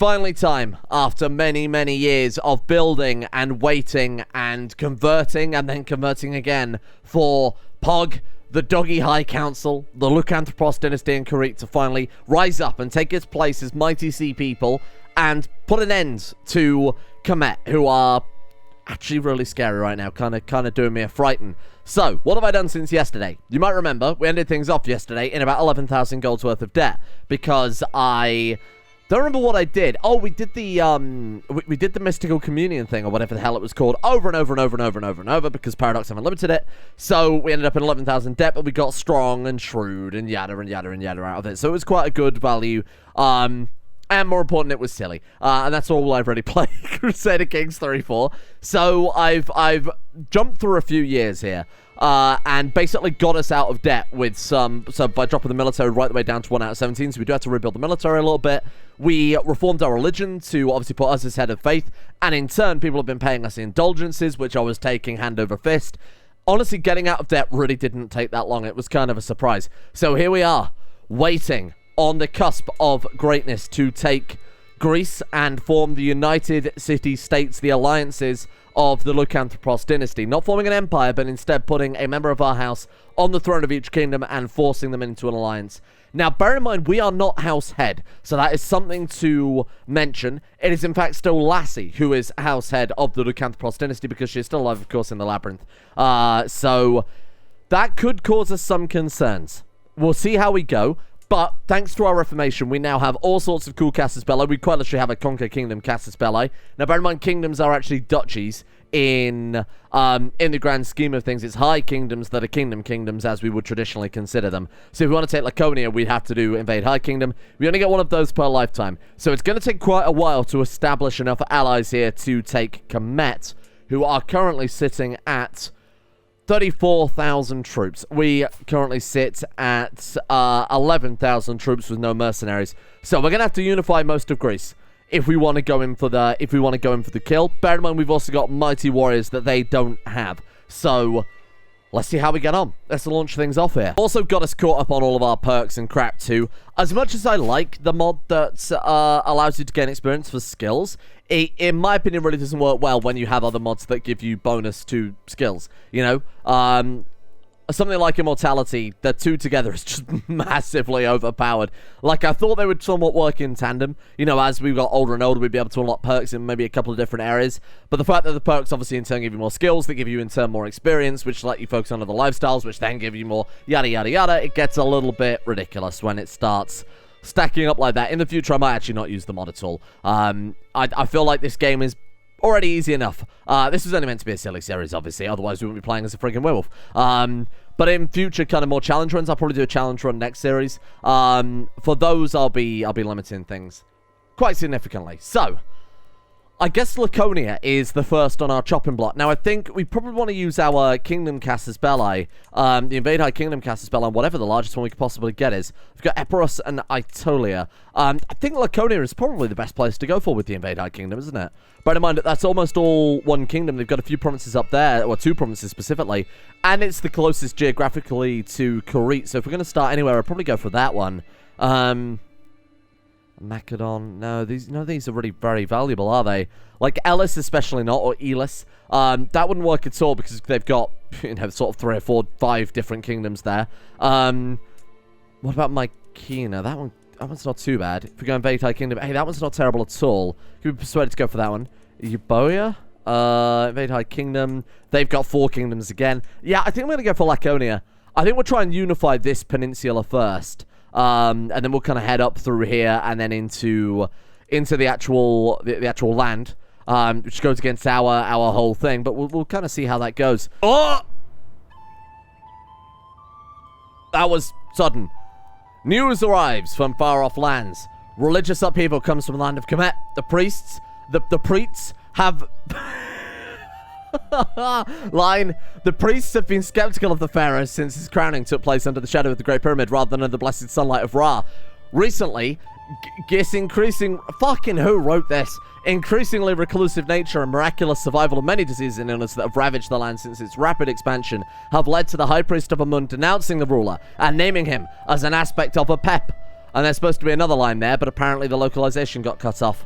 finally time, after many, many years of building and waiting and converting and then converting again, for Pog, the Doggy High Council, the Lukánthrōpos dynasty in Crete to finally rise up and take its place as mighty sea people and put an end to Kemet, who are actually really scary right now, kind of doing me a frighten. So, what have I done since yesterday? You might remember, we ended things off yesterday in about 11,000 gold's worth of debt, because I don't remember what I did. Oh, we did the, we did the mystical communion thing, or whatever the hell it was called, over and over and over and over and over and over, because Paradox haven't limited it. So, we ended up in 11,000 debt, but we got strong and shrewd and yada and yada and yada out of it. So, it was quite a good value, and more important, it was silly. And that's all I've really played, Crusader Kings 3-4. So I've jumped through a few years here. And basically got us out of debt with so by dropping the military right the way down to 1 out of 17. So we do have to rebuild the military a little bit. We reformed our religion to obviously put us as head of faith. And in turn, people have been paying us indulgences, which I was taking hand over fist. Honestly, getting out of debt really didn't take that long. It was kind of a surprise. So here we are, waiting on the cusp of greatness to take Greece and form the United City-States, the alliances of the Lukánthrōpos dynasty. Not forming an empire, but instead putting a member of our house on the throne of each kingdom and forcing them into an alliance. Now, bear in mind, we are not house head, so that is something to mention. It is, in fact, still Lassie, who is house head of the Lukánthrōpos dynasty, because she's still alive, of course, in the labyrinth. So that could cause us some concerns. We'll see how we go. But, thanks to our reformation, we now have all sorts of cool Casus Belli. We quite literally have a Conquer Kingdom Casus Belli. Now, bear in mind, kingdoms are actually duchies in the grand scheme of things. It's high kingdoms that are kingdoms as we would traditionally consider them. So, if we want to take Laconia, we'd have to do invade High Kingdom. We only get one of those per lifetime. So, it's going to take quite a while to establish enough allies here to take Kemet, who are currently sitting at 34,000 troops. We currently sit at 11,000 troops with no mercenaries. So we're gonna have to unify most of Greece if we want to go in for the kill. Bear in mind, we've also got mighty warriors that they don't have. So let's see how we get on. Let's launch things off here. Also got us caught up on all of our perks and crap too. As much as I like the mod that allows you to gain experience for skills, it, in my opinion, really doesn't work well when you have other mods that give you bonus to skills. You know, something like Immortality, the two together is just massively overpowered. Like, I thought they would somewhat work in tandem. You know, as we got older and older, we'd be able to unlock perks in maybe a couple of different areas. But the fact that the perks obviously in turn give you more skills, they give you in turn more experience, which let you focus on other lifestyles, which then give you more yada yada yada. It gets a little bit ridiculous when it starts stacking up like that. In the future, I might actually not use the mod at all. I feel like this game is already easy enough. This was only meant to be a silly series, obviously. Otherwise, we wouldn't be playing as a friggin' werewolf. But in future kind of more challenge runs, I'll probably do a challenge run next series. For those, I'll be limiting things quite significantly. So, I guess Laconia is the first on our chopping block. Now, I think we probably want to use our Kingdom Casus Belli, the Invade High Kingdom Casus Belli, whatever the largest one we could possibly get is. We've got Epirus and Aetolia. I think Laconia is probably the best place to go for with the Invade High Kingdom, isn't it? Bear in mind that that's almost all one kingdom. They've got a few provinces up there, or 2 provinces specifically, and it's the closest geographically to Crete. So if we're going to start anywhere, I'd probably go for that one. Macedon, no, these are really very valuable, are they? Like Elis, especially not, or Elis. That wouldn't work at all because they've got, you know, sort of 3 or 4, 5 different kingdoms there. What about Mycenaean? That one's not too bad. If we go invade High Kingdom, hey, that one's not terrible at all. Could be persuaded to go for that one. Euboea? Invade High Kingdom. They've got 4 kingdoms again. Yeah, I think I'm going to go for Laconia. I think we'll try and unify this peninsula first. And then we'll kind of head up through here and then into the actual land, which goes against our whole thing. But we'll kind of see how that goes. Oh, that was sudden. News arrives from far off lands. Religious upheaval comes from the land of Kemet. The priests have line. The priests have been skeptical of the pharaoh since his crowning took place under the shadow of the Great Pyramid rather than under the blessed sunlight of Ra. Recently, fucking who wrote this? Increasingly reclusive nature and miraculous survival of many diseases and illnesses that have ravaged the land since its rapid expansion have led to the high priest of Amun denouncing the ruler and naming him as an aspect of a pep. And there's supposed to be another line there, but apparently the localization got cut off.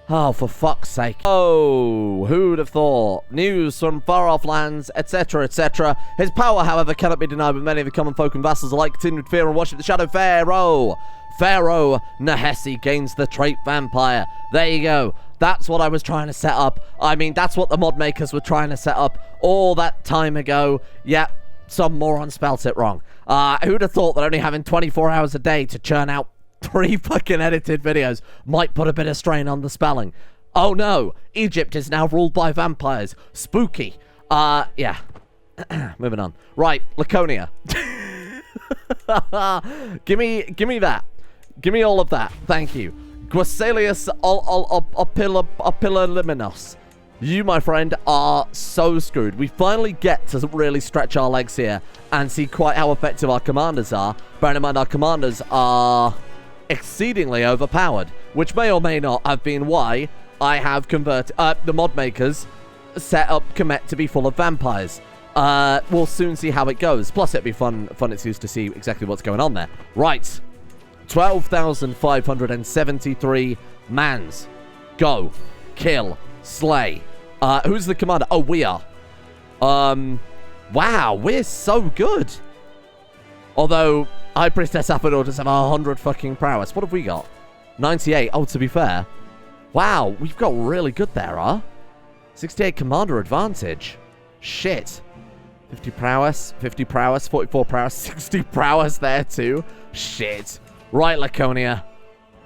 Oh, for fuck's sake. Oh, who'd have thought? News from far-off lands, etc., etc. His power, however, cannot be denied, but many of the common folk and vassals alike continue to fear and worship the Shadow Pharaoh. Pharaoh Nahesi gains the trait Vampire. There you go. That's what I was trying to set up. I mean, that's what the mod makers were trying to set up all that time ago. Yep, some moron spelt it wrong. Who'd have thought that only having 24 hours a day to churn out 3 fucking edited videos might put a bit of strain on the spelling. Oh no, Egypt is now ruled by vampires. Spooky. Yeah. Moving on. Right, Laconia. Give me that. Give me all of that. Thank you. Guasalius Opiliminos. You, my friend, are so screwed. We finally get to really stretch our legs here and see quite how effective our commanders are. Bearing in mind our commanders are exceedingly overpowered, which may or may not have been why I have converted the mod makers set up Kemet to be full of vampires. We'll soon see how it goes. Plus, it'd be fun it's used to see exactly what's going on there. Right, 12,573 mans. Go, kill, slay. Who's the commander? Oh, we are. Wow, we're so good. Although High Priestess Apador does have 100 fucking prowess. What have we got? 98. Oh, to be fair. Wow, we've got really good there, huh? 68 commander advantage. Shit. 50 prowess, 44 prowess, 60 prowess there too. Shit. Right, Laconia.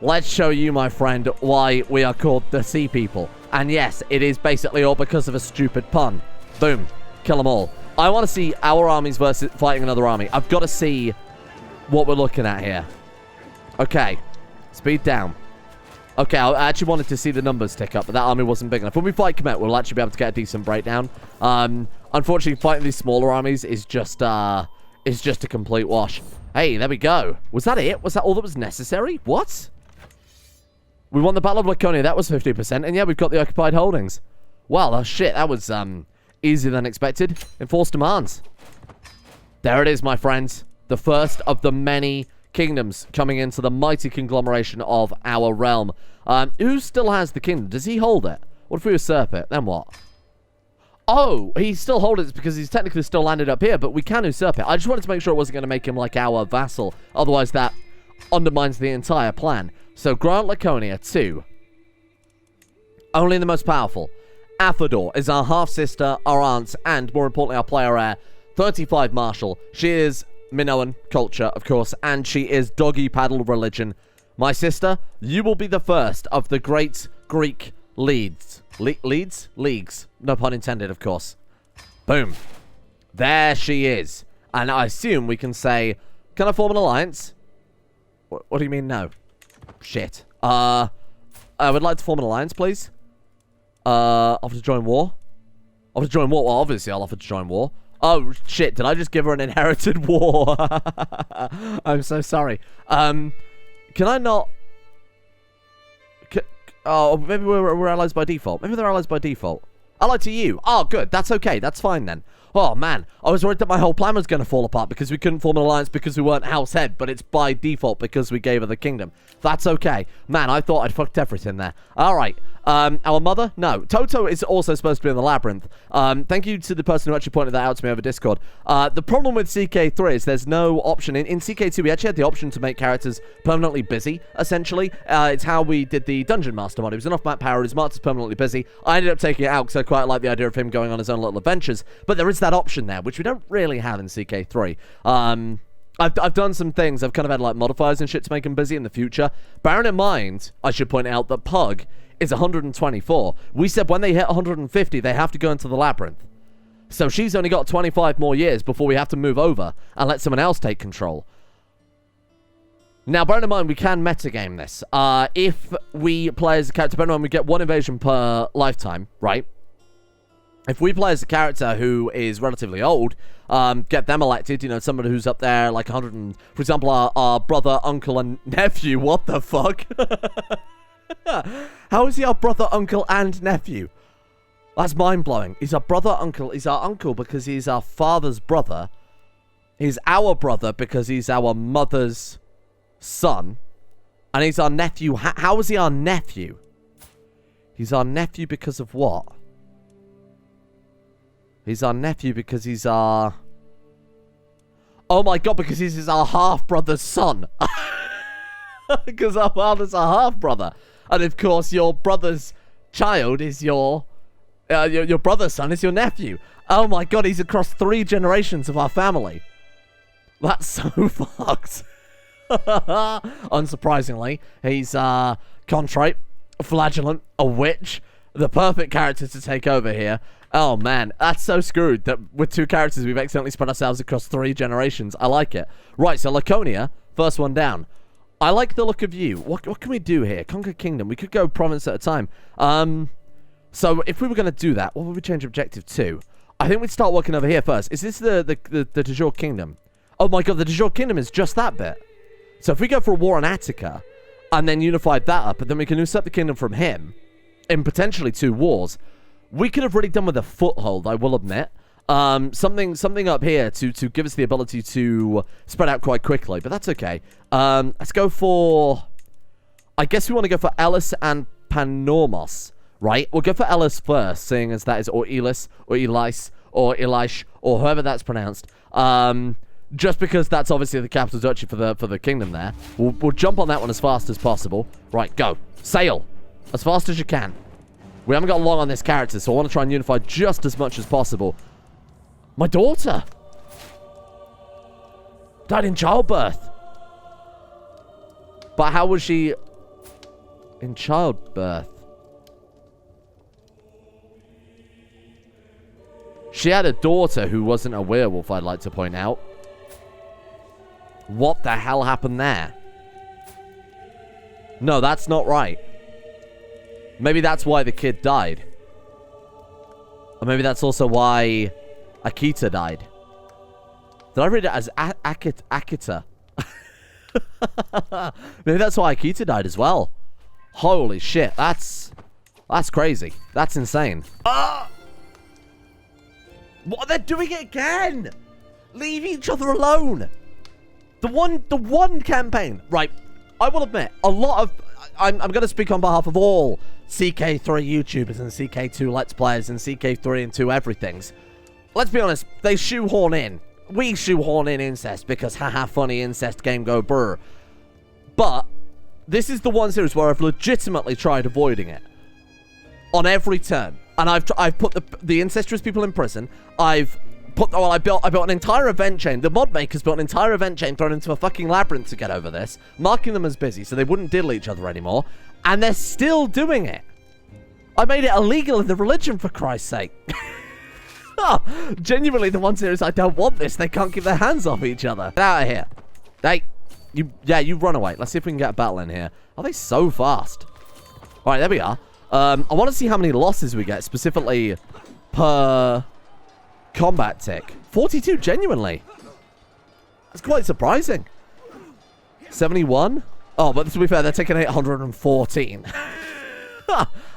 Let's show you, my friend, why we are called the Sea People. And yes, it is basically all because of a stupid pun. Boom. Kill them all. I want to see our armies versus fighting another army. I've got to see what we're looking at here. Okay. Speed down. Okay, I actually wanted to see the numbers tick up, but that army wasn't big enough. When we fight Kemet, we'll actually be able to get a decent breakdown. Unfortunately, fighting these smaller armies is just a complete wash. Hey, there we go. Was that it? Was that all that was necessary? What? We won the Battle of Laconia. That was 50%. And yeah, we've got the occupied holdings. Well, shit, that was easier than expected. Enforced demands. There it is, my friends. The first of the many kingdoms coming into the mighty conglomeration of our realm. Who still has the kingdom? Does he hold it? What if we usurp it? Then what? Oh, he still holds it because he's technically still landed up here, but we can usurp it. I just wanted to make sure it wasn't going to make him like our vassal. Otherwise, that undermines the entire plan. So, grant Laconia to only the most powerful. Aphrodor is our half-sister, our aunt, and more importantly, our player heir. 35 martial. She is Minoan culture, of course, and she is doggy paddle religion. My sister, you will be the first of the great Greek leads. Leagues? No pun intended, of course. Boom. There she is. And I assume we can say, can I form an alliance? What do you mean no? Shit. I would like to form an alliance, please. Offer to join war? Offer to join war? Well, obviously I'll offer to join war. Oh, shit. Did I just give her an inherited war? I'm so sorry. Can I not... Oh, maybe we're allies by default. Maybe they're allies by default. Allied to you. Oh, good. That's okay. That's fine then. Oh, man. I was worried that my whole plan was going to fall apart because we couldn't form an alliance because we weren't house head, but it's by default because we gave her the kingdom. That's okay. Man, I thought I'd fucked everything there. All right. Our mother? No. Toto is also supposed to be in the labyrinth. Thank you to the person who actually pointed that out to me over Discord. The problem with CK3 is there's no option. In CK2, we actually had the option to make characters permanently busy, essentially. It's how we did the Dungeon Master mod. It was enough map power, his martyrs permanently busy. I ended up taking it out because I quite like the idea of him going on his own little adventures. But there is that option there, which we don't really have in CK3. I've done some things. I've kind of had like modifiers and shit to make him busy in the future. Bearing in mind, I should point out that Pug is 124. We said when they hit 150, they have to go into the labyrinth. So she's only got 25 more years before we have to move over and let someone else take control. Now, bearing in mind, we can metagame this. If we play as a character, bearing in mind, we get one invasion per lifetime, right? If we play as a character who is relatively old, get them elected, you know, someone who's up there, like 100 and... For example, our brother, uncle, and nephew. What the fuck? How is he our brother, uncle, and nephew? That's mind-blowing. He's our brother, uncle. He's our uncle because he's our father's brother. He's our brother because he's our mother's son. And he's our nephew. How is he our nephew? He's our nephew because of what? He's our nephew because he's our... Oh my god, because he's our half-brother's son. Because our father's our half-brother. And of course, your brother's child is your brother's son is your nephew. Oh my god, he's across 3 generations of our family. That's so fucked. Unsurprisingly, he's contrite, flagellant, a witch, the perfect character to take over here. Oh man, that's so screwed that with 2 characters we've accidentally spread ourselves across 3 generations. I like it. Right, so Laconia, first one down. I like the look of you. What can we do here? Conquer kingdom. We could go province at a time. So if we were going to do that, what would we change objective to? I think we'd start working over here first. Is this the de jure kingdom? Oh my god, the de jure kingdom is just that bit. So if we go for a war on Attica, and then unified that up, and then we can usurp the kingdom from him, in potentially 2 wars, we could have really done with a foothold, I will admit. Something up here to give us the ability to spread out quite quickly, but that's okay. Let's go for... I guess we want to go for Elis and Panormos, right? We'll go for Elis first, seeing as that is or Elis, or Elis, or Elish, or however that's pronounced. Just because that's obviously the capital duchy for the kingdom there. We'll jump on that one as fast as possible. Right, go. Sail. As fast as you can. We haven't got long on this character, so I want to try and unify just as much as possible. My daughter died in childbirth. But how was she in childbirth? She had a daughter who wasn't a werewolf, I'd like to point out. What the hell happened there? No, that's not right. Maybe that's why the kid died. Or maybe that's also why Akita died. Did I read it as Akita? Maybe that's why Akita died as well. Holy shit, that's crazy. That's insane. What? They're doing it again! Leave each other alone! The one campaign. Right, I will admit, a lot of... I'm going to speak on behalf of all CK3 YouTubers and CK2 Let's Players and CK3 and 2 everythings. Let's be honest, they shoehorn in. We shoehorn in incest because haha funny incest game go brr. But this is the one series where I've legitimately tried avoiding it. On every turn. And I've put the incestuous people in prison. I built an entire event chain. The mod makers built an entire event chain thrown into a fucking labyrinth to get over this, marking them as busy so they wouldn't diddle each other anymore, and they're still doing it. I made it illegal in the religion, for Christ's sake. Genuinely, the one series I don't want this. They can't keep their hands off each other. Get out of here. Hey, you run away. Let's see if we can get a battle in here. Are they so fast? All right, there we are. I want to see how many losses we get, specifically per combat tick. 42, genuinely. That's quite surprising. 71? Oh, but to be fair, they're taking 814.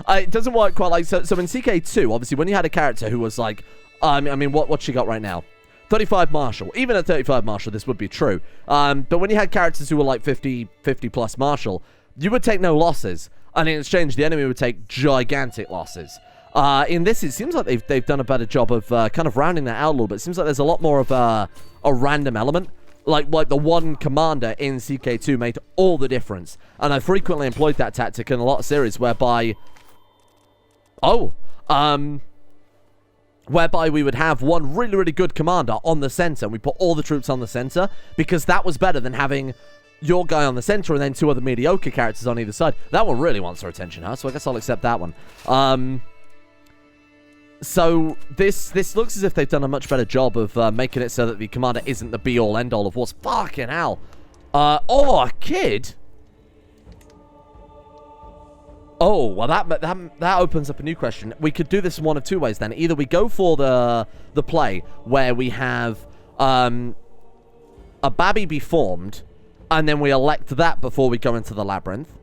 It doesn't work quite like... So in CK2, obviously, when you had a character who was like... I mean, what's she got right now? 35 martial. Even at 35 martial, this would be true. But when you had characters who were like 50 plus martial, you would take no losses. And in exchange, the enemy would take gigantic losses. In this, it seems like they've done a better job of kind of rounding that out a little bit. It seems like there's a lot more of a random element. Like the one commander in CK2 made all the difference. And I frequently employed that tactic in a lot of series whereby... whereby we would have one really, really good commander on the center. And we put all the troops on the center because that was better than having your guy on the center and then 2 other mediocre characters on either side. That one really wants our attention, huh? So I guess I'll accept that one. So this looks as if they've done a much better job of making it so that the commander isn't the be-all, end-all of wars. Fucking hell. Oh, a kid? Oh, well, that opens up a new question. We could do this in one of 2 ways, then. Either we go for the play where we have a babby be formed, and then we elect that before we go into the labyrinth.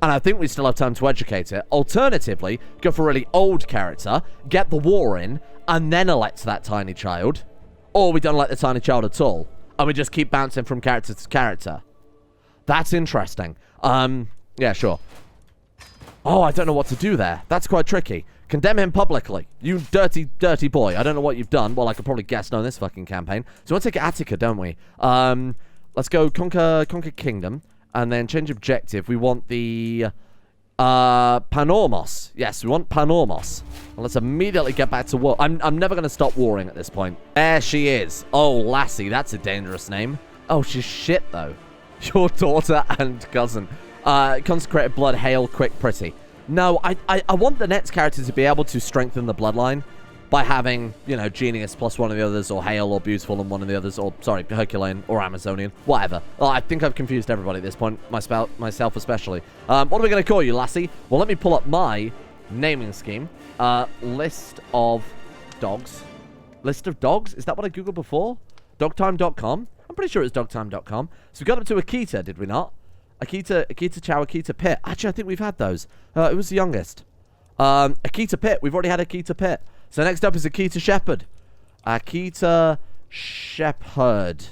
And I think we still have time to educate it. Alternatively, go for a really old character, get the war in, and then elect that tiny child. Or we don't elect the tiny child at all, and we just keep bouncing from character to character. That's interesting. Yeah, sure. Oh, I don't know what to do there. That's quite tricky. Condemn him publicly. You dirty, dirty boy. I don't know what you've done. Well, I could probably guess no this fucking campaign. So we want to take Attica, don't we? Let's go conquer kingdom. And then change objective. We want the Panormos. Yes, we want Panormos. Well, let's immediately get back to war. I'm never going to stop warring at this point. There she is. Oh, Lassie. That's a dangerous name. Oh, she's shit, though. Your daughter and cousin. Consecrated blood, hail, quick, pretty. No, I want the next character to be able to strengthen the bloodline by having, you know, genius plus one of the others, or hail, or beautiful and one of the others, or, sorry, Herculean, or Amazonian, whatever. Well, I think I've confused everybody at this point, myself especially. What are we going to call you, Lassie? Well, let me pull up my naming scheme. List of dogs. List of dogs? Is that what I googled before? Dogtime.com? I'm pretty sure it's dogtime.com. So we got up to Akita, did we not? Akita Chow, Akita Pit. Actually, I think we've had those. It was the youngest. Akita Pit. We've already had Akita Pit. So next up is Akita Shepherd. Akita Shepherd.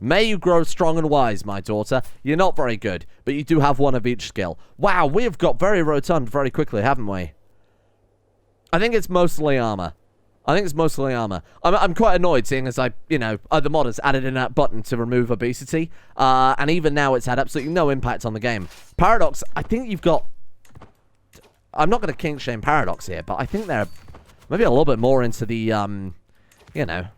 May you grow strong and wise, my daughter. You're not very good, but you do have one of each skill. Wow, we have got very rotund very quickly, haven't we? I think it's mostly armor. I'm quite annoyed seeing as the modders added in that button to remove obesity. And even now it's had absolutely no impact on the game. Paradox, I think you've got... I'm not going to kink shame Paradox here, but I think they're maybe a little bit more into the, you know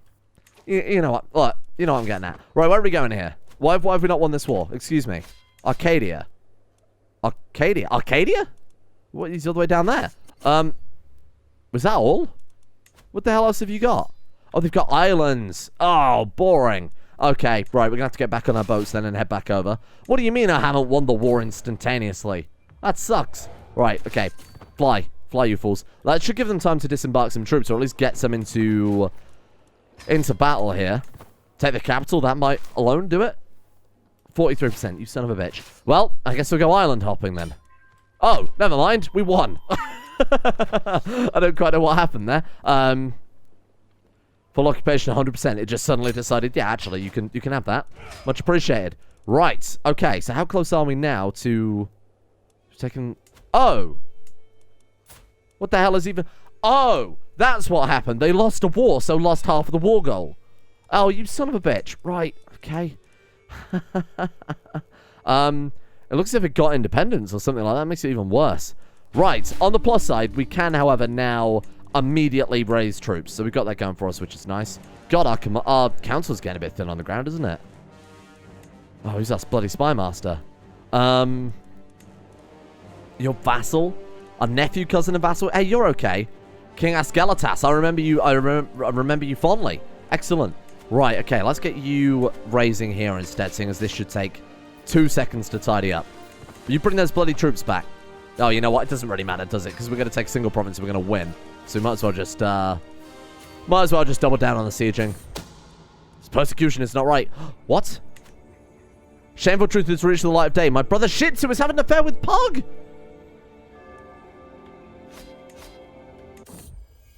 what? Look, you know what I'm getting at. Right, where are we going here? Why have we not won this war? Excuse me. Arcadia? What, he's all the way down there. Was that all? What the hell else have you got? Oh, they've got islands. Oh, boring. Okay, right, we're going to have to get back on our boats then and head back over. What do you mean I haven't won the war instantaneously? That sucks. Right, okay. Fly, you fools. That should give them time to disembark some troops, or at least get some into battle here. Take the capital, that might alone do it. 43%, you son of a bitch. Well, I guess we'll go island hopping then. Oh, never mind, we won. I don't quite know what happened there. Full occupation 100%. It just suddenly decided, yeah, actually, you can have that. Much appreciated. Right. Okay, so how close are we now to taking... Oh! What the hell is even... Oh! That's what happened. They lost a war, so lost half of the war goal. Oh, you son of a bitch. Right. Okay. It looks as if it got independence or something like that. Makes it even worse. Right, on the plus side, we can, however, now immediately raise troops. So we've got that going for us, which is nice. God, our council's getting a bit thin on the ground, isn't it? Oh, who's that bloody spy master? Your vassal? A nephew, cousin, and vassal? Hey, you're okay. King Ascalatas, I remember you fondly. Excellent. Right, okay, let's get you raising here instead, seeing as this should take 2 seconds to tidy up. You bring those bloody troops back. Oh, you know what? It doesn't really matter, does it? Because we're going to take single province and we're going to win. So we might as well just double down on the sieging. This persecution is not right. What? Shameful truth has reached the light of day. My brother Shitsu is having an affair with Pug!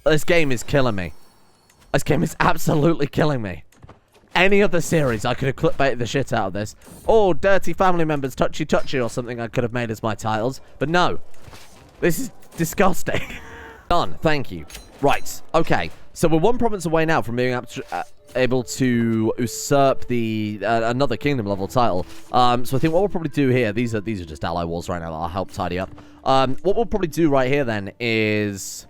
This game is killing me. This game is absolutely killing me. Any other series, I could have clickbaited the shit out of this. Oh, dirty family members, touchy touchy or something I could have made as my titles. But no. This is disgusting. Done. Thank you. Right. Okay. So we're one province away now from being able to usurp the another kingdom level title. So I think what we'll probably do here, these are just ally wars right now that I'll help tidy up. What we'll probably do right here then is...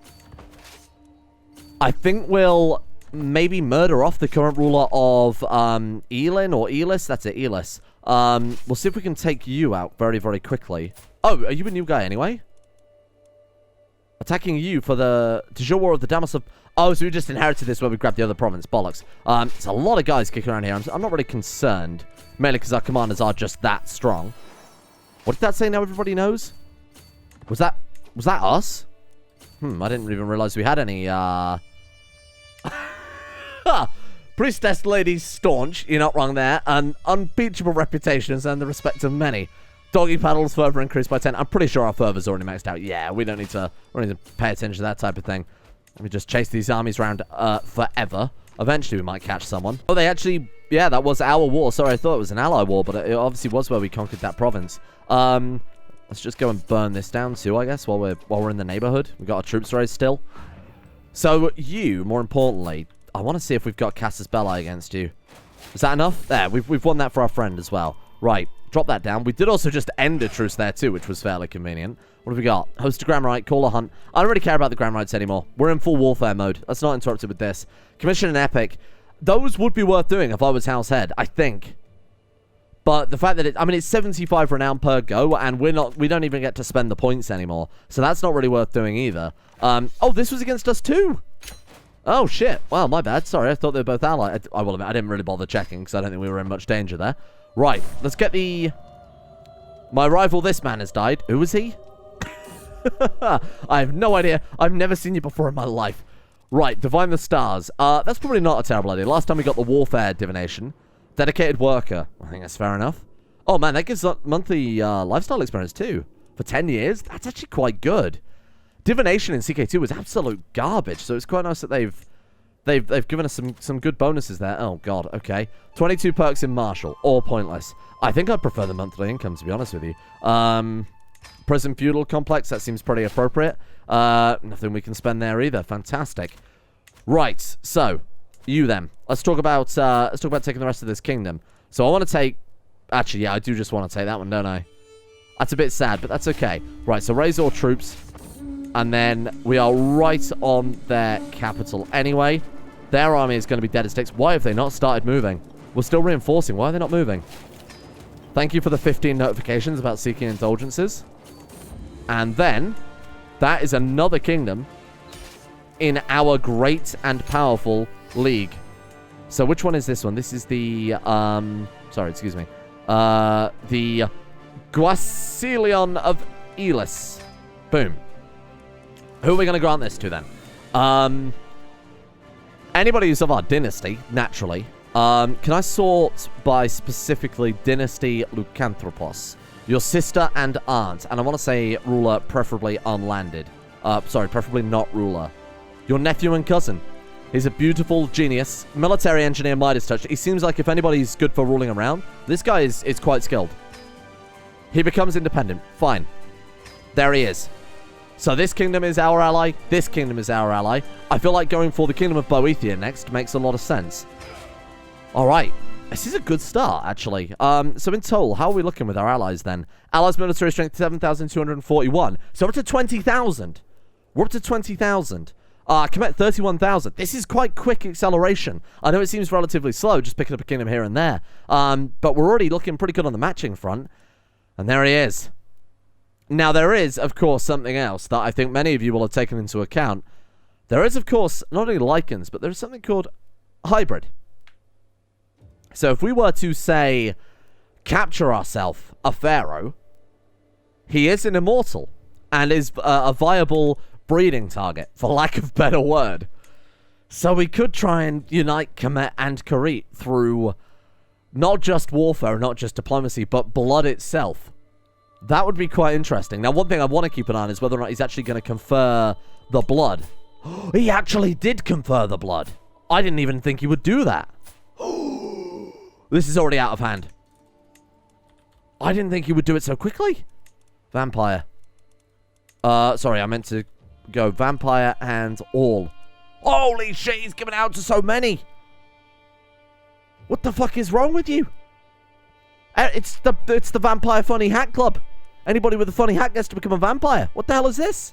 I think we'll... maybe murder off the current ruler of Elin or Elis. That's it, Elis. We'll see if we can take you out very, very quickly. Oh, are you a new guy anyway? Attacking you for the de jure war of the Damas of... Oh, so we just inherited this where we grabbed the other province. Bollocks. There's a lot of guys kicking around here. I'm not really concerned. Mainly because our commanders are just that strong. What did that say now everybody knows? Was that us? I didn't even realize we had any, Priestess lady staunch, you're not wrong there. An unbeachable reputation has earned the respect of many. Doggy paddles further increased by 10. I'm pretty sure our fervor's already maxed out. Yeah, we don't need to pay attention to that type of thing. Let me just chase these armies around forever. Eventually we might catch someone. Oh, they actually Yeah, that was our war. Sorry, I thought it was an ally war, but it obviously was where we conquered that province. Let's just go and burn this down too, I guess, while we're in the neighborhood. We've got our troops raised still. So you, more importantly, I want to see if we've got Casus Belli against you. Is that enough? There, we've won that for our friend as well. Right, drop that down. We did also just end a truce there too, which was fairly convenient. What have we got? Host a Grammite, call a hunt. I don't really care about the Grammarites anymore. We're in full warfare mode. Let's not interrupt it with this. Commission an epic. Those would be worth doing if I was house head, I think. But the fact that it's 75 renown per go, and we don't even get to spend the points anymore. So that's not really worth doing either. Oh, this was against us too. Oh, shit. Well, my bad. Sorry, I thought they were both allied. I will admit, I didn't really bother checking, because I don't think we were in much danger there. Right, let's get the... My rival, this man, has died. Who was he? I have no idea. I've never seen you before in my life. Right, divine the stars. That's probably not a terrible idea. Last time we got the warfare divination. Dedicated worker. I think that's fair enough. Oh, man, that gives monthly lifestyle experience, too. For 10 years? That's actually quite good. Divination in CK2 was absolute garbage, so it's quite nice that they've given us some good bonuses there. Oh, God, okay. 22 perks in Martial. All pointless. I think I'd prefer the monthly income, to be honest with you. Prison Feudal Complex, that seems pretty appropriate. Nothing we can spend there either. Fantastic. Right, so... You then. Let's talk about taking the rest of this kingdom. So I want to take... Actually, yeah, I do just want to take that one, don't I? That's a bit sad, but that's okay. Right, so raise all troops. And then we are right on their capital anyway. Their army is going to be dead as sticks. Why have they not started moving? We're still reinforcing. Why are they not moving? Thank you for the 15 notifications about seeking indulgences. And then, that is another kingdom in our great and powerful league. So which one is this one? This is the sorry, excuse me. The Guasilion of Elis. Boom. Who are we going to grant this to then? Anybody who's of our dynasty, naturally. Can I sort by specifically dynasty Lukánthrōpos? Your sister and aunt, and I want to say ruler preferably unlanded. Sorry, preferably not ruler. Your nephew and cousin. He's a beautiful genius. Military engineer Midas touch. He seems like if anybody's good for ruling around, this guy is quite skilled. He becomes independent. Fine. There he is. So this kingdom is our ally. This kingdom is our ally. I feel like going for the kingdom of Boethia next makes a lot of sense. Alright. This is a good start, actually. So in total, how are we looking with our allies then? Allies military strength 7,241. So we're up to 20,000. We're up to 20,000. Commit 31,000. This is quite quick acceleration. I know it seems relatively slow, just picking up a kingdom here and there. But we're already looking pretty good on the matching front. And there he is. Now, there is, of course, something else that I think many of you will have taken into account. There is, of course, not only lichens, but there's something called hybrid. So if we were to, say, capture ourselves a pharaoh, he is an immortal and is a viable breeding target, for lack of a better word. So we could try and unite Kemet and Crete through not just warfare, not just diplomacy, but blood itself. That would be quite interesting. Now, one thing I want to keep an eye on is whether or not he's actually going to confer the blood. He actually did confer the blood. I didn't even think he would do that. This is already out of hand. I didn't think he would do it so quickly. Vampire. Sorry, I meant to go vampire and all. Holy shit, he's given out to so many. What the fuck is wrong with you? It's the Vampire Funny Hat Club. Anybody with a funny hat gets to become a vampire. What the hell is this?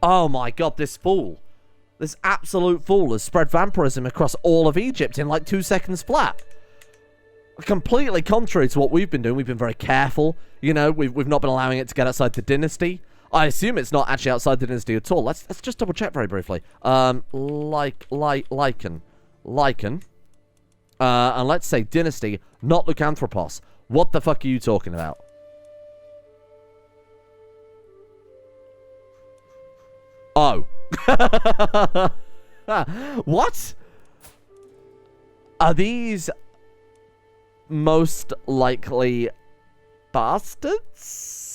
Oh my god, this fool. This absolute fool has spread vampirism across all of Egypt in like 2 seconds flat. Completely contrary to what we've been doing. We've been very careful. You know, we've not been allowing it to get outside the dynasty. I assume it's not actually outside the dynasty at all. Let's just double check very briefly. Lichen. And let's say dynasty, not Lukánthrōpos. What the fuck are you talking about? Oh. What? Are these most likely bastards?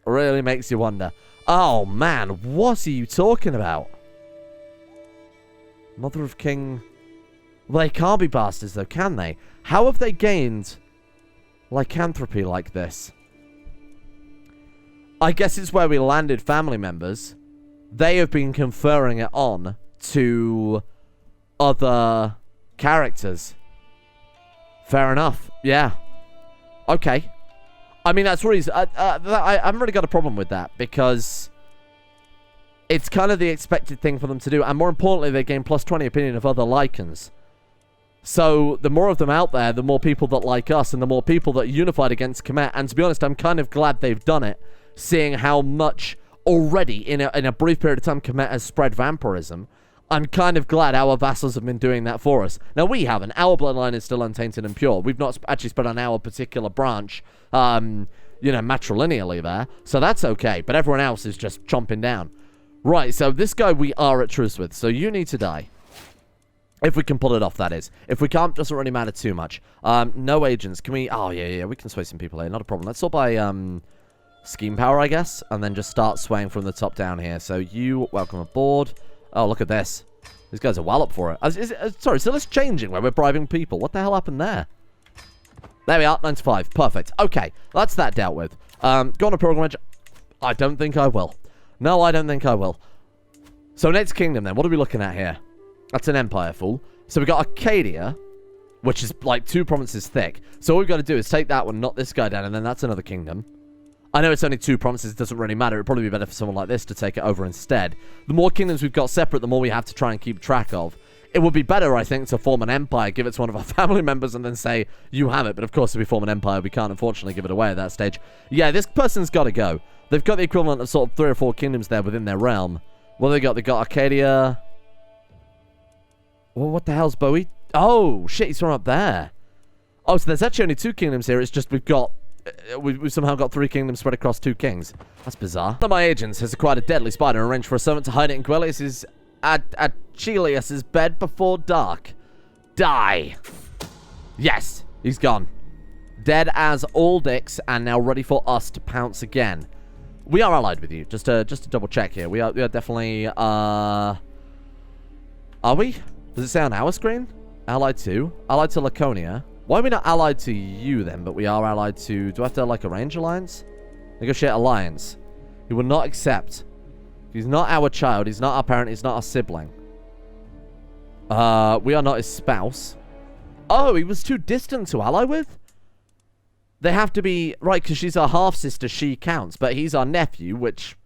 Really makes you wonder. Oh man, what are you talking about? Mother of King... Well, they can't be bastards, though, can they? How have they gained lycanthropy like this? I guess it's where we landed family members. They have been conferring it on to other characters. Fair enough. Yeah. Okay. I mean, that's really... I haven't really got a problem with that, because it's kind of the expected thing for them to do. And more importantly, they gain plus 20 opinion of other Lycans. So, the more of them out there, the more people that like us, and the more people that are unified against Kemet. And to be honest, I'm kind of glad they've done it, seeing how much already, in a brief period of time, Kemet has spread vampirism. I'm kind of glad our vassals have been doing that for us. Now, we haven't. Our bloodline is still untainted and pure. We've not actually spread on our particular branch, you know, matrilineally there. So that's okay. But everyone else is just chomping down. Right, so this guy we are at truce with. So you need to die. If we can pull it off, that is. If we can't, doesn't really matter too much. No agents. Can we... Oh, yeah, we can sway some people here. Not a problem. Let's sort by, scheme power, I guess. And then just start swaying from the top down here. So you, welcome aboard. Oh, look at this. These guys are well up for it. Sorry, so it's changing where we're bribing people. What the hell happened there? There we are, 95. Perfect. Okay, that's that dealt with. Go on a pilgrimage. I don't think I will. No, I don't think I will. So next kingdom then. What are we looking at here? That's an empire, fool. So we got Arcadia, which is like 2 provinces thick. So all we've got to do is take that one, knock this guy down, and then that's another kingdom. I know it's only 2 provinces, it doesn't really matter. It'd probably be better for someone like this to take it over instead. The more kingdoms we've got separate, the more we have to try and keep track of. It would be better, I think, to form an empire, give it to one of our family members, and then say, you have it. But of course, if we form an empire, we can't, unfortunately, give it away at that stage. Yeah, this person's got to go. They've got the equivalent of sort of 3 or 4 kingdoms there within their realm. What have they got? They got Arcadia. Well, what the hell's Bowie? Oh, shit, he's from up there. Oh, so there's actually only 2 kingdoms here. It's just we've got... We've somehow got 3 kingdoms spread across 2 kings. That's bizarre. One of my agents has acquired a deadly spider and arranged for a servant to hide it in Quellius's... Achilles' bed before dark. Die. Yes, he's gone. Dead as all dicks, and now ready for us to pounce again. We are allied with you. Just to double check here. We are definitely... Are we? Does it say on our screen? Allied to? Allied to Laconia. Why are we not allied to you then, but we are allied to... Do I have to, like, arrange alliance? Negotiate alliance. He will not accept. He's not our child. He's not our parent. He's not our sibling. We are not his spouse. Oh, he was too distant to ally with? They have to be... Right, because she's our half-sister, she counts. But he's our nephew, which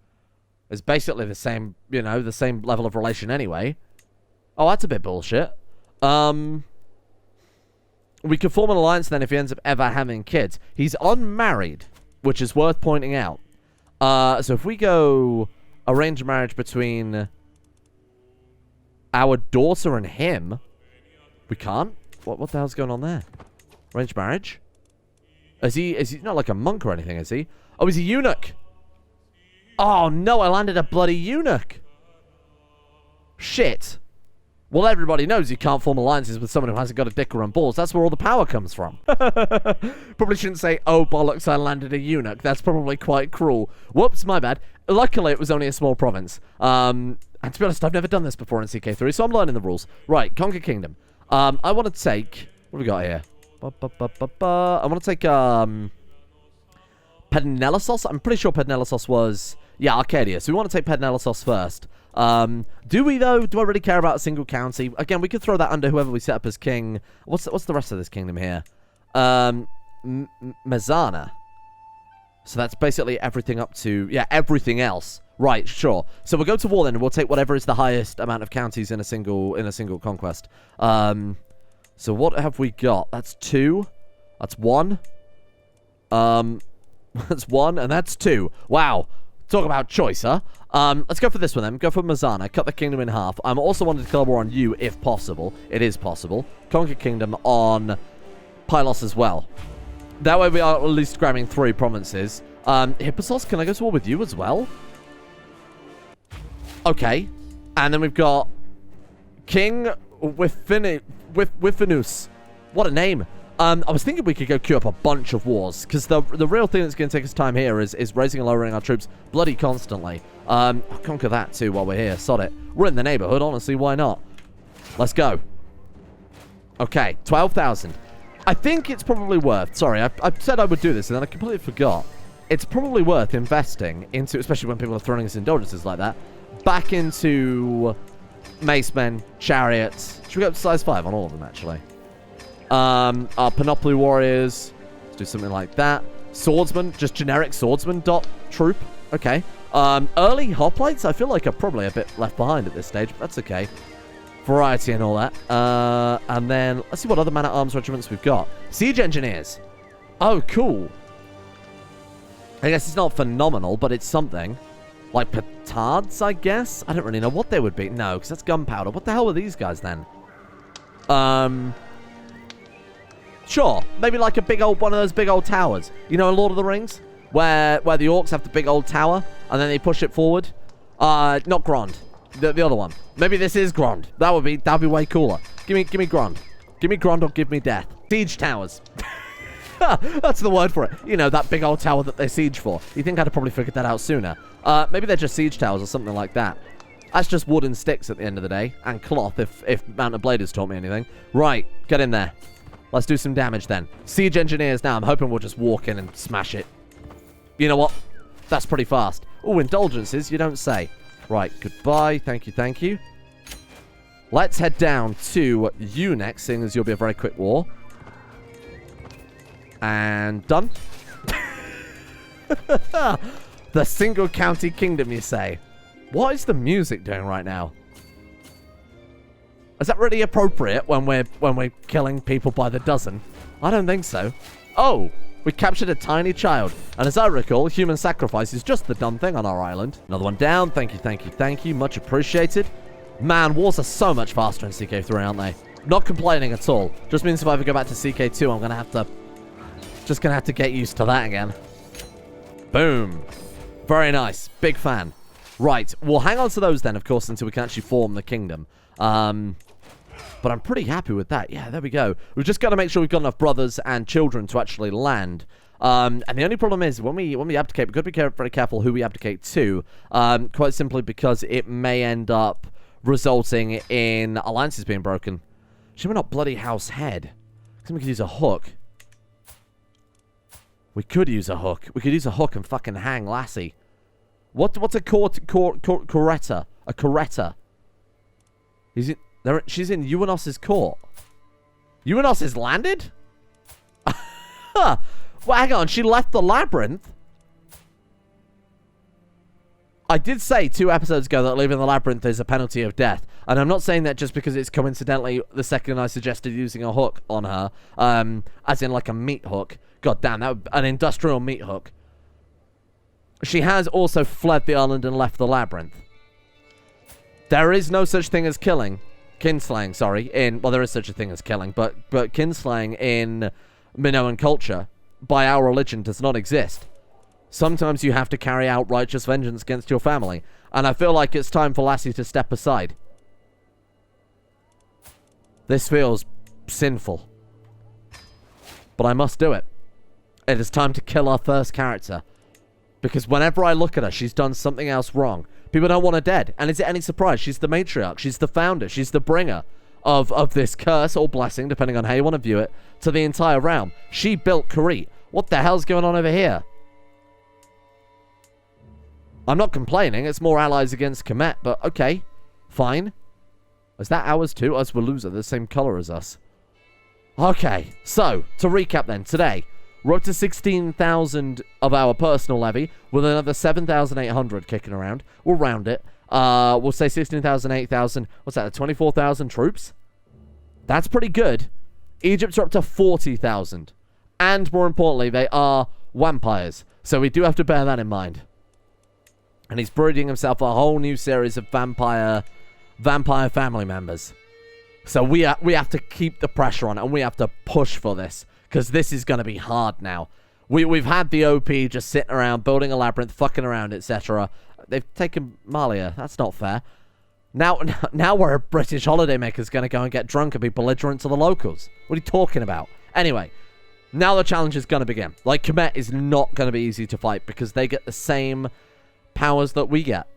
is basically the same, you know, the same level of relation anyway. Oh, that's a bit bullshit. We could form an alliance then if he ends up ever having kids. He's unmarried, which is worth pointing out. So if we go arrange a marriage between our daughter and him, we can't? What the hell's going on there? Arranged marriage? Is he not like a monk or anything, is he? Oh, he's a eunuch. Oh no, I landed a bloody eunuch. Shit. Well, everybody knows you can't form alliances with someone who hasn't got a dick or on balls. That's where all the power comes from. Probably shouldn't say, oh, bollocks, I landed a eunuch. That's probably quite cruel. Whoops, my bad. Luckily, it was only a small province. And to be honest, I've never done this before in CK3, so I'm learning the rules. Right, Conquer Kingdom. I want to take... What have we got here? I want to take, Pednelosos. I'm pretty sure Pednelosos was... Yeah, Arcadia. So we want to take Pednelosos first. Do we, though? Do I really care about a single county? Again, we could throw that under whoever we set up as king. What's the rest of this kingdom here? Mezzana. So that's basically everything up to... Yeah, everything else. Right, sure. So we'll go to war then, and we'll take whatever is the highest amount of counties in a single conquest. So what have we got? That's 2. That's 1. That's 1, and that's 2. Wow. Talk about choice, huh? Let's go for this one then. Go for Mezzana. Cut the kingdom in half. I'm also wanting to declare war on you, if possible. It is possible. Conquer kingdom on Pylos as well. That way we are at least grabbing 3 provinces. Hipposos, can I go to war with you as well? Okay. And then we've got King Withinus. What a name. I was thinking we could go queue up a bunch of wars, because the real thing that's going to take us time here is raising and lowering our troops bloody constantly. I'll conquer that too while we're here. Sod it. We're in the neighborhood, honestly, why not? Let's go. Okay, 12,000. I think it's probably worth... Sorry, I said I would do this, and then I completely forgot. It's probably worth investing into, especially when people are throwing us indulgences like that, back into mace men, chariots. Should we go up to size 5 on all of them, actually? Our Panoply warriors. Let's do something like that. Swordsman, just generic swordsman dot troop. Okay. Early hoplites, I feel like are probably a bit left behind at this stage, but that's okay. Variety and all that. And then, let's see what other man-at-arms regiments we've got. Siege engineers. Oh, cool. I guess it's not phenomenal, but it's something. Like petards, I guess? I don't really know what they would be. No, because that's gunpowder. What the hell are these guys, then? Sure. Maybe like a big old, one of those big old towers. You know in Lord of the Rings? Where the orcs have the big old tower, and then they push it forward. Not Grand. The other one. Maybe this is Grand. That'd be way cooler. Give me Grand. Give me Grand or give me death. Siege towers. That's the word for it. You know, that big old tower that they siege for. You think I'd have probably figured that out sooner. Maybe they're just siege towers or something like that. That's just wood and sticks at the end of the day. And cloth, if Mountain Blade has taught me anything. Right, get in there. Let's do some damage then. Siege engineers now. I'm hoping we'll just walk in and smash it. You know what? That's pretty fast. Oh, indulgences, you don't say. Right, goodbye. Thank you, thank you. Let's head down to you next, seeing as you'll be a very quick war. And done. The single county kingdom, you say? What is the music doing right now? Is that really appropriate when we're killing people by the dozen? I don't think so. Oh, we captured a tiny child. And as I recall, human sacrifice is just the done thing on our island. Another one down. Thank you, thank you, thank you. Much appreciated. Man, wars are so much faster in CK3, aren't they? Not complaining at all. Just means if I ever go back to CK2, I'm gonna have to get used to that again. Boom. Very nice. Big fan. Right. We'll hang on to those then, of course, until we can actually form the kingdom. But I'm pretty happy with that. Yeah, there we go. We've just got to make sure we've got enough brothers and children to actually land. And the only problem is, when we abdicate, we've got to be very careful who we abdicate to. Quite simply because it may end up resulting in alliances being broken. Should we not bloody house head? Because we could use a hook. We could use a hook. We could use a hook and fucking hang Lassie. What's a Coretta? A Coretta. She's in Uanos' court. Uanos is landed? Well, hang on. She left the labyrinth. I did say 2 episodes ago that leaving the labyrinth is a penalty of death. And I'm not saying that just because it's coincidentally the second I suggested using a hook on her. As in like a meat hook. God damn, that would, an industrial meat hook. She has also fled the island and left the labyrinth. There is no such thing as killing. Kinslaying, sorry. Well, there is such a thing as killing. But kinslaying in Minoan culture, by our religion, does not exist. Sometimes you have to carry out righteous vengeance against your family. And I feel like it's time for Lassie to step aside. This feels sinful. But I must do it. It is time to kill our first character. Because whenever I look at her, she's done something else wrong. People don't want her dead. And is it any surprise? She's the matriarch. She's the founder. She's the bringer of this curse or blessing, depending on how you want to view it, to the entire realm. She built Crete. What the hell's going on over here? I'm not complaining. It's more allies against Kemet, but okay. Fine. Is that ours too? Us will lose her. The same color as us. Okay. So, to recap then. Today, we're up to 16,000 of our personal levy, with another 7,800 kicking around. We'll round it. We'll say 16,000, 8,000. What's that? 24,000 troops? That's pretty good. Egypt's are up to 40,000. And more importantly, they are vampires. So we do have to bear that in mind. And he's breeding himself a whole new series of vampire family members. So we have to keep the pressure on it, and we have to push for this. Because this is going to be hard now. We've had the OP just sitting around, building a labyrinth, fucking around, etc. They've taken Malia. That's not fair. Now we're a British holidaymaker's going to go and get drunk and be belligerent to the locals. What are you talking about? Anyway, now the challenge is going to begin. Like, Kemet is not going to be easy to fight because they get the same powers that we get.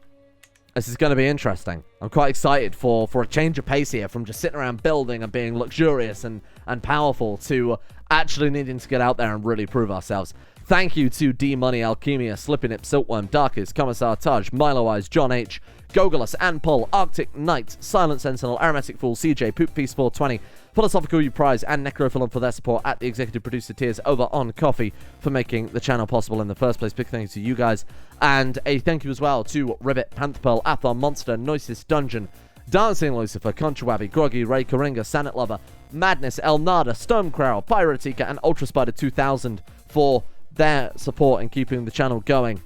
This is going to be interesting. I'm quite excited for a change of pace here from just sitting around building and being luxurious and powerful to actually needing to get out there and really prove ourselves. Thank you to D-Money, Alchemia, Slippinip, Siltworm, Darkest, Commissar Taj, Milowise, John H., Gogolus, and Paul, Arctic Knight, Silent Sentinel, Aromatic Fool, CJ, Poop P-Sport 20, Philosophical U Prize, and Necrophilim for their support at the executive producer tiers over on Coffee for making the channel possible in the first place. Big thank you to you guys. And a thank you as well to Ribbit, Pantherpearl, Athon, Monster, Noises Dungeon, Dancing Lucifer, Conchawabi, Groggy, Ray, Coringa, Sanet Lover, Madness, El Nada, Stormcrow, Pyrotica, and Ultra Spider 2000 for their support in keeping the channel going.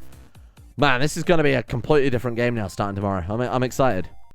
Man, this is going to be a completely different game now starting tomorrow. I'm excited.